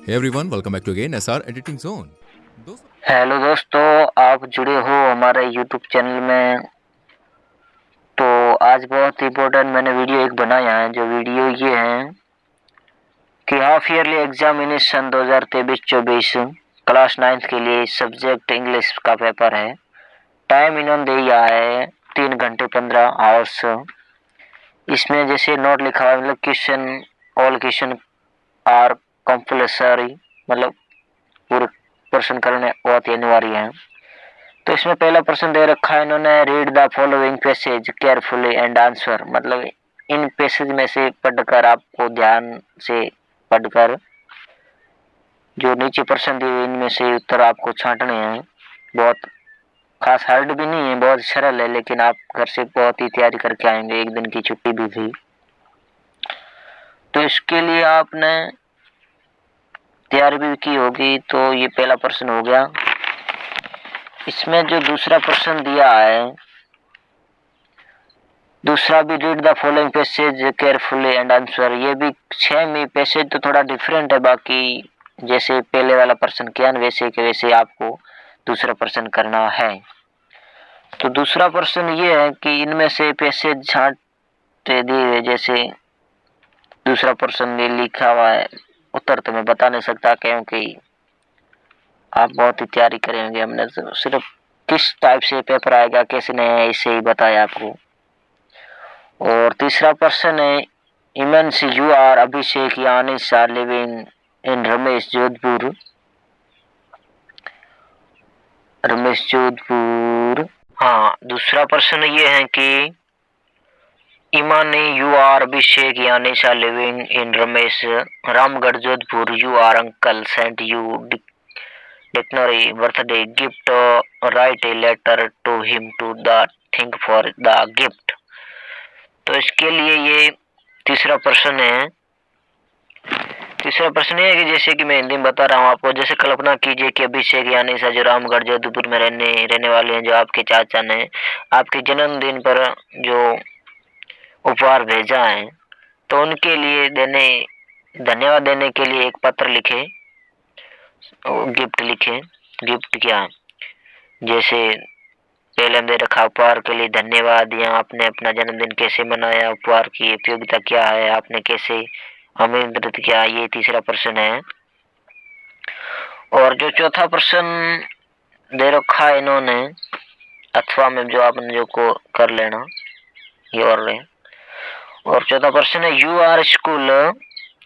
Hey everyone, welcome back to again SR Editing Zone. दोस्तों hello दोस्तों, आप जुड़े हो हमारे यूट्यूब चैनल में। तो आज बहुत इम्पोर्टेंट मैंने वीडियो एक बनाया है। जो वीडियो ये है कि half yearly examination 2023-24 class 9th के लिए सब्जेक्ट इंग्लिश का पेपर है। टाइम इन्होंने दिया है 3 घंटे 15 आवर्स। इसमें जैसे नोट लिखा है, मतलब question, all question are compulsory, मतलब पूरे प्रश्न करने बहुत ही अनिवार्य है। तो इसमें पहला प्रश्न दे रखा है इन्होंने, read the following passage carefully and answer. मतलब इन पैसेज में से पढ़कर आपको ध्यान से पढ़कर जो नीचे प्रश्न दिए इनमें से उत्तर आपको छांटने हैं। बहुत खास हार्ड भी नहीं है, बहुत सरल है, लेकिन आप घर से बहुत ही तैयारी करके आएंगे। एक दिन की छुट्टी भी थी तो इसके लिए आपने तैयारी भी की होगी। तो ये पहला प्रश्न हो गया। इसमें जो दूसरा प्रश्न दिया है, दूसरा भी read the following passage carefully and answer. ये भी सेम ही पैसेज, तो थोड़ा डिफरेंट है। बाकी जैसे पहले वाला प्रश्न किया ना, वैसे के वैसे आपको दूसरा प्रश्न करना है। तो दूसरा प्रश्न ये है कि इनमें से पैसेज छांटे दिए। जैसे दूसरा प्रश्न में लिखा हुआ है, उत्तर तो मैं बता नहीं सकता क्योंकि आप बहुत ही तैयारी करेंगे। हमने तो सिर्फ किस टाइप से पेपर आएगा कैसे नहीं है इसे ही बताया आपको। और तीसरा प्रश्न है, इमेंस यू आर अभिषेक यानिस are living in Ramesh Jodhpur. Ramesh Jodhpur. हाँ, दूसरा प्रश्न ये है कि इमानी यू आर अभिषेक यानिस are living in Ramesh Ramgarh Jodhpur. You are uncle sent you dictionary birthday gift, write a letter to him to the think for the gift. तो इसके लिए ये तीसरा प्रश्न है। तीसरा प्रश्न ये है कि जैसे कि मैं हिंदी में बता रहा हूँ आपको। जैसे कल्पना कीजिए कि अभिषेक यानी जो रामगढ़ जोधपुर में रहने वाले हैं, जो आपके चाचा ने आपके जन्मदिन पर जो उपहार भेजा है, तो उनके लिए धन्यवाद देने के लिए एक पत्र लिखे, गिफ्ट लिखे। गिफ्ट क्या, जैसे पहले दे रखा उपहार के लिए धन्यवाद, या आपने अपना जन्मदिन कैसे मनाया, उपहार की उपयोगिता क्या है, आपने कैसे आमंत्रित किया। ये तीसरा प्रश्न है। और जो चौथा प्रश्न दे रखा है इन्होंने, अथवा में जो आपने जो को कर लेना ये और है। और चौथा प्रश्न है, your school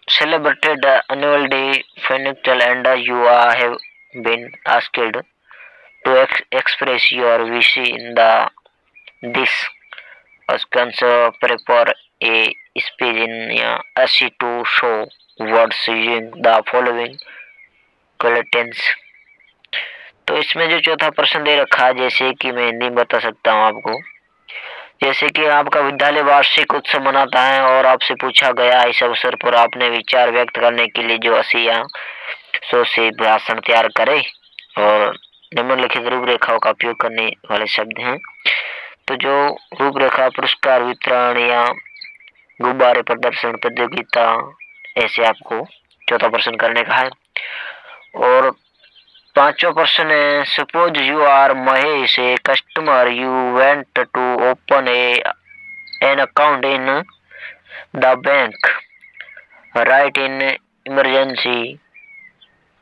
celebrated annual day financial and you have been asked to express your wish in this occasion. Prepare a speech in AC to show words using the following quotations. तो इसमें जो चौथा प्रश्न दे रखा है, जैसे कि मैं हिंदी में बता सकता हूँ आपको। जैसे कि आपका विद्यालय वार्षिक उत्सव मनाता है और आपसे पूछा गया इस अवसर पर आपने विचार व्यक्त करने के लिए जो 80 से भाषण तैयार करे और निम्नलिखित रूपरेखाओं का उपयोग करने वाले शब्द हैं। तो जो रूपरेखा, पुरस्कार वितरण या गुब्बारे प्रदर्शन प्रतियोगिता, ऐसे आपको चौथा प्रश्न करने का है। और पांचवा प्रश्न है, suppose you are Mahesh a customer, you went to open an account in the bank, write in emergency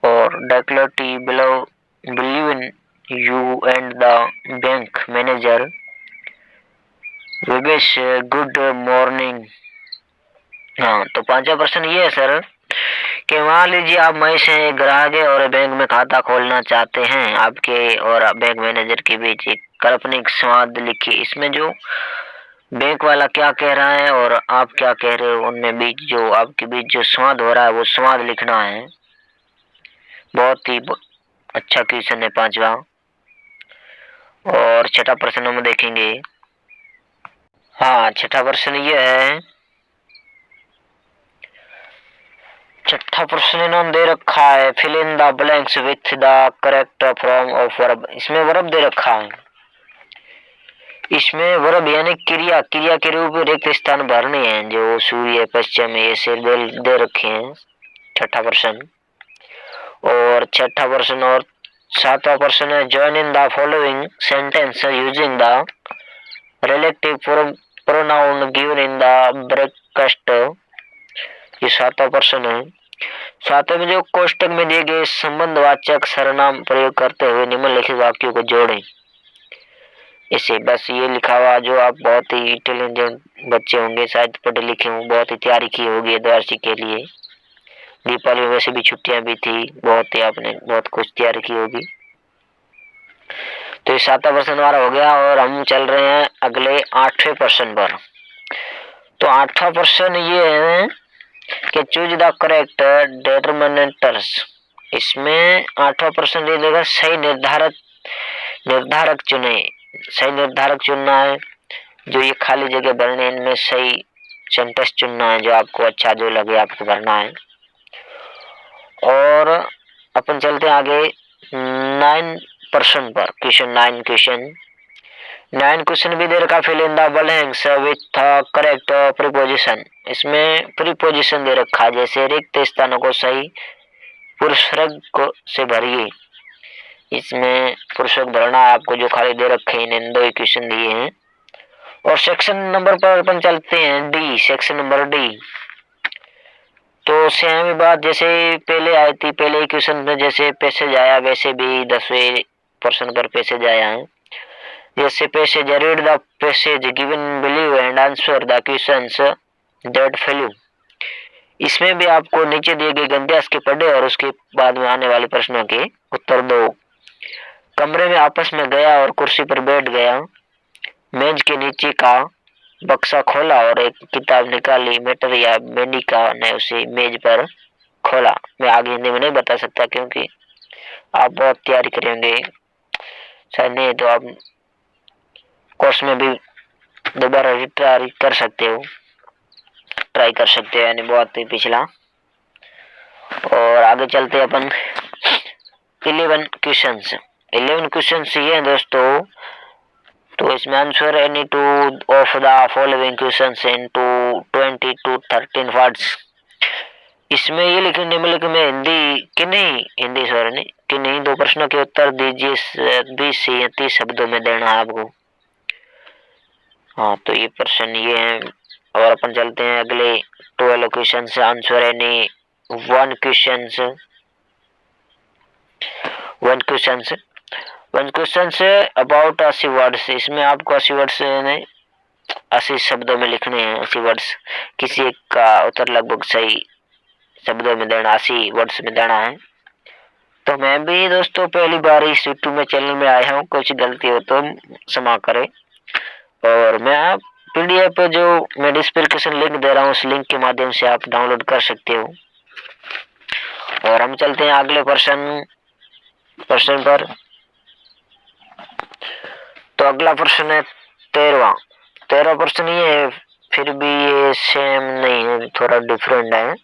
और declarative below believe in you and the bank manager विवेश गुड मॉर्निंग। हाँ, तो पांचवा प्रश्न ये है सर कि मान लीजिए आप महेश हैं, एक ग्राहक है और बैंक में खाता खोलना चाहते हैं। आपके और बैंक मैनेजर के बीच एक काल्पनिक संवाद लिखिए। इसमें जो बैंक वाला क्या कह रहा है और आप क्या कह रहे हो, उनमें बीच जो आपके बीच जो संवाद हो रहा है वो संवाद लिखना है। बहुत ही अच्छा क्वेश्चन है पांचवा। और छठा प्रश्न हम देखेंगे। हाँ, छठा प्रश्न ये है। छठा प्रश्न इन्होंने दे रखा है, fill in the blanks with the correct form of verb. इसमें वर्ब दे रखा है। इसमें वर्ब यानी क्रिया के रूप में रिक्त स्थान भरने हैं, जो सूर्य, पश्चिम, ऐसे दे रखे हैं। छठा प्रश्न। और छठा प्रश्न और सातवां प्रश्न है join in the following sentence using the relative pronoun given in the bracket. ये सातवां प्रश्न है। सातवें में जो कोष्टक में दिए गए संबंधवाचक सर्वनाम प्रयोग करते हुए निम्नलिखित वाक्यों को जोड़ें। इसे बस ये लिखा हुआ, जो आप बहुत ही इंटेलिजेंट बच्चे होंगे, शायद पढ़े लिखे हों, बहुत ही तैयारी की होगी द्वादशी के लिए। दीपावली में वैसे भी छुट्टियां भी थी, बहुत ही आपने बहुत कुछ तैयारी की होगी। तो ये सातवां प्रश्न हमारा हो गया और हम चल रहे हैं अगले आठवें प्रश्न पर। तो आठवां प्रश्न ये है कि चूज द करेक्ट डिटरमिनेटर्स। इसमें आठवां प्रश्न ये देगा सही निर्धारक चुने। सही निर्धारक चुनना है, जो ये खाली जगह भरने, इनमें सही सेंटेंस चुनना है, जो आपको अच्छा जो लगे आपको भरना है। और अपन चलते हैं आगे 9% पर। क्वेश्चन 9 क्वेश्चन भी दे रखा, fill in the blanks with correct preposition. इसमें प्रीपोजिशन दे रखा है, जैसे रिक्त स्थानों को सही पुरुषवर्ग को से भरिए। इसमें पुरुषवर्ग भरना है आपको, जो खाली दे रखे हैं, इन दो क्वेश्चन दिए हैं। और सेक्शन नंबर पर अपन चलते हैं डी, सेक्शन नंबर डी। तो सेम ही बात जैसे पहले आई थी, पहले क्वेश्चन में जैसे पैसेज आया वैसे भी 10वें प्रश्न पर पैसेज आया है। जैसे passage, read the passage given believe and answer the questions that follow. इसमें भी आपको नीचे दिए गए गद्यांश के पढ़े और उसके बाद में आने वाले प्रश्नों के उत्तर दो। कमरे में आपस में गया और कुर्सी पर बैठ गया। मेज के नीचे का बक्सा खोला और एक किताब निकाली। मेटर या मेडिका ने उसे मेज पर खोला। मैं आगे हिंदी में नहीं बता सकता क्योंकि आप बहुत तैयारी करेंगे, शायद नहीं तो आप कोर्स में भी दोबारा रिट्राई कर सकते हो, ट्राई कर सकते हो, यानी बहुत ही पिछला। और आगे चलते हैं अपन 11 क्वेश्चंस। 11 क्वेश्चंस ये हैं दोस्तों। तो इसमें answer any two of the following questions in to 20 to 13 words. इसमें ये लिखे निम्नलिखित में हिंदी दो प्रश्नों के उत्तर दीजिए। 20 से 30 शब्दों में देना है आपको। हाँ, तो ये प्रश्न ये है। और अपन चलते हैं अगले 12 क्वेश्चन से। Answer any one question say about 80 words. इसमें आपको 80 वर्ड्स 80 शब्दों में लिखने हैं। 80 वर्ड्स, किसी एक का उत्तर लगभग सही शब्दों में देना, 80 वर्ड्स में देना है। तो मैं भी दोस्तों पहली बार इस यूट्यूब में चैनल में आया हूँ, कुछ गलती हो तो क्षमा करें। और मैं पीडीएफ पे जो मैं डिस्क्रिप्शन लिंक दे रहा हूँ, उस लिंक के माध्यम से आप डाउनलोड कर सकते हो। और हम चलते हैं अगले प्रश्न पर। तो अगला प्रश्न है 13वां प्रश्न ये है, फिर भी ये सेम नहीं है, थोड़ा डिफरेंट है।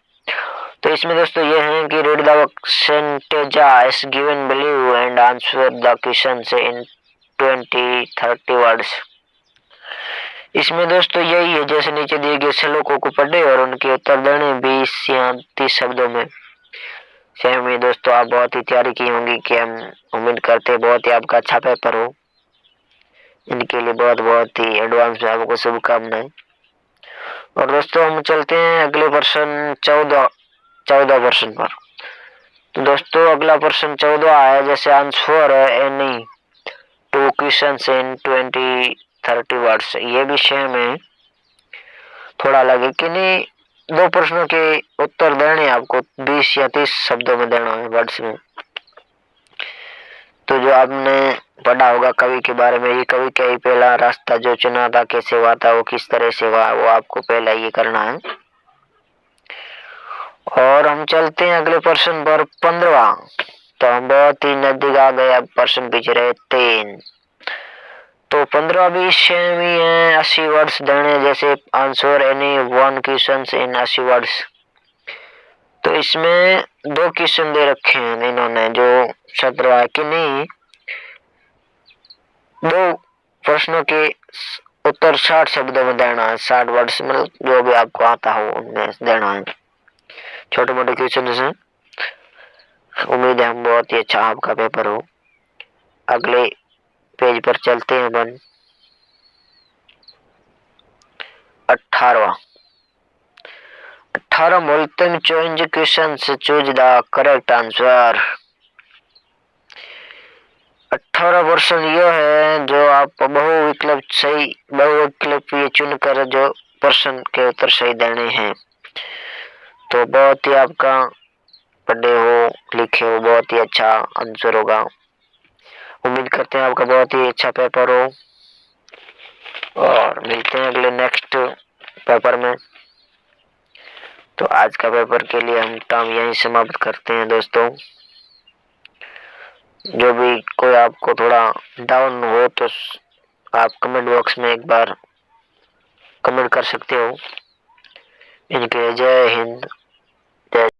तो इसमें दोस्तों ये है कि read the sentence given believe and answer the questions in 20-30 words. इसमें दोस्तों यही है, जैसे नीचे दिए गए श्लोकों को पढ़े और उनके उत्तर देने 20 या 30 शब्दों में। सेम ही दोस्तों, आप बहुत ही तैयारी की होंगी कि हम उम्मीद करते हैं बहुत ही आपका अच्छा पेपर हो। इनके लिए बहुत बहुत ही एडवांस में आपको शुभकामनाएं। और दोस्तों हम चलते हैं अगले प्रश्न 14 प्रश्न पर। तो दोस्तों अगला प्रश्न 14 है, जैसे answer any two questions in 20-30 words. ये भी सेम है, थोड़ा अलग है कि नहीं। दो प्रश्नों के उत्तर देने आपको 20 या 30 शब्दों में देना है, वर्ड्स में। तो जो आपने पढ़ा होगा कवि के बारे में, ये कवि का ही पहला रास्ता जो चुना था, कैसे हुआ था, वो किस तरह से हुआ, वो आपको पहला ये करना है। और हम चलते हैं अगले प्रश्न पर 15वां। तो हम बहुत ही नजदीक आ गए, अब प्रश्न पीछे रहे 3। तो 15 भी सेम ही है, 80 वर्ड्स देने। जैसे answer any one question in 80 words. तो इसमें दो क्वेश्चन दे रखे हैं इन्होंने, जो 17 है कि नहीं। दो प्रश्नों के उत्तर 60 शब्दों में देना है, 60 वर्ड्स, मतलब जो भी आपको आता हो उनमें देना है। छोटे मोटे क्वेश्चन हैं। उम्मीद है हम बहुत ही अच्छा आपका पेपर हो। अगले पेज पर चलते हैं अपन। 18वां multiple choice questions, choose the correct answer। 18 प्रश्न यह है जो आप बहुविकल्प ये चुनकर जो प्रश्न के उत्तर सही देने हैं। तो बहुत ही आपका पढ़े हो लिखे हो बहुत ही अच्छा आंसर होगा। उम्मीद करते हैं आपका बहुत ही अच्छा पेपर हो और मिलते हैं अगले नेक्स्ट पेपर में। तो आज का पेपर के लिए हम काम यहीं समाप्त करते हैं दोस्तों। जो भी कोई आपको थोड़ा डाउन हो तो आप कमेंट बॉक्स में एक बार कमेंट कर सकते हो। इनके जय हिंद।